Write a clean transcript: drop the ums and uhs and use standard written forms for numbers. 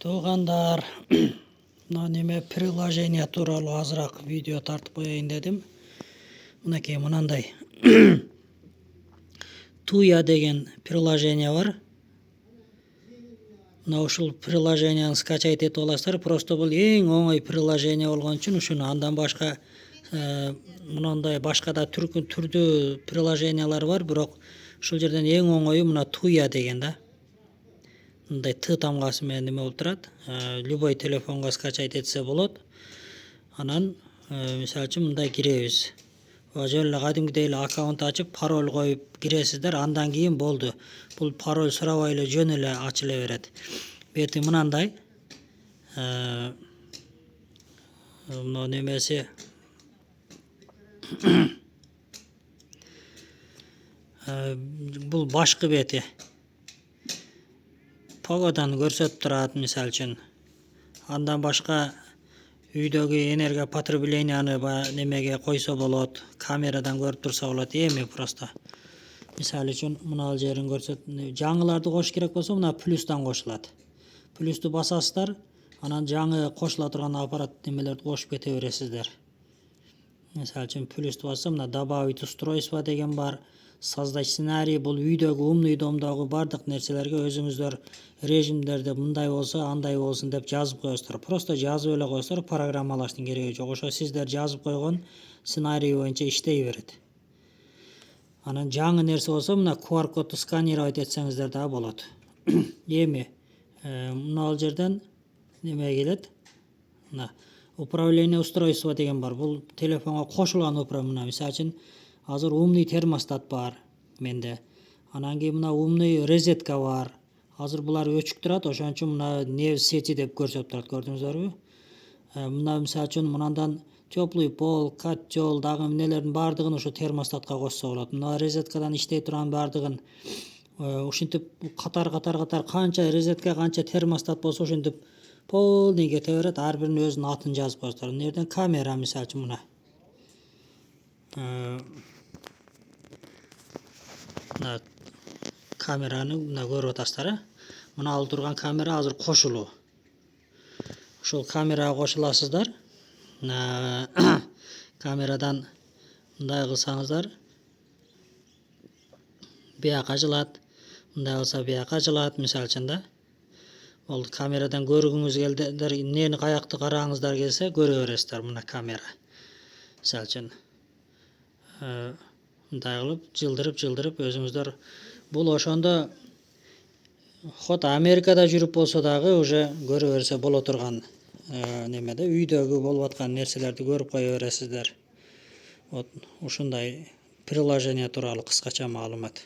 Туғандар, неме приложение туралы азырақ видео тартып қояйын дедім. Мынакей мынандай Tuya деген приложение бар. Мына ушул приложениені скачать етіп аласыздар. Просто бұл ең оңай приложение болгон үчүн ушуну андан башка мындай башка да түрдүү приложениялар бар, бирок ушул жерден эң оңою мына Tuya деген да. Мындай Т тамгасы менен неме болуп турат. Любой телефонго скачать этсе болот. Анан мисалы үчүн мындай киребиз. Жөн эле кадимгидей эле аккаунт ачып, пароль коюп киресиздер, андан кийин болду. Бул пароль сурабай эле жөн эле ачыла берет. Бети мынандай мына немеси бул башкы бети. Погоданы көрсөтүп турат мисалы үчүн. Андан башка үйдөгү энергия потребленияны немеге койсо болот, камерадан көрүп турса болот. Эми просто мисалы үчүн мына жерин көрсөт. Жаңыларды кош керек болсо мына плюстан кошулат. Плюсту басасыздар, анан жаңы кошула турган аппарат немелерди кошуп кете бересиздер. Мисалы үчүн плюсту бассам, мына добавить устройство деген бар. Создать сценарий, бул үйдөгү умный домдогу бардык нерселерге өзүңүздөр режимдерди мындай болсо, андай болсун деп жазып коесуздар. Просто жазып эле коесуздар, программалаштын кереги жок. Ошо сиздер жазып койгон сценарий боюнча иштей берет. Анан жаңы нерсе болсо, мына QR кодду сканировать этсеңиздер да болот. Эми мына жерден неме келет? Мына управление устройство деген бар. Бул телефонго кошулган управление. Мисалы үчүн азыр умный термостат бар менде. Анан кийин мына умный розетка бар. Азыр булар өчүк турат, ошон үчүн мына не сети деп көрсөтүп турат, көрдүңүздөрбү? Мына мисалы үчүн мындан теплый пол, котел дагы эмнелердин бардыгын ушу термостатка кошсо болот. Мына розеткадан иштей турган бардыгын ушинтип катар канча розетка, канча термостат болсо ушинтип полный кете берет. Ар биринин өзүнүн атын жазып коесуздар. Мына жерден камера мисалы үчүн мына камераны мына көрүп атасыздар. Мына алып турган камера азыр кошулуу. Ушул камерага кошуласыздар. Камерадан мындай кылсаңыздар, бияка жылат, мындай кылса бияка жылат, мисалы үчүн да. Ол камерадан көргүңүз келдиңиздер, эмнени каякты карагыңыздар келсе көрө бересиздер. Мына камера. Мисалы үчүн мындай кылып жылдырып өзүңүздөр бул ошондо хот Америкада жүрүп болсо дагы уже көрө берсе боло турган немеде үйдөгү болуп аткан нерселерди көрүп кое бересиздер. Вот ушундай приложение тууралуу кыскача маалымат.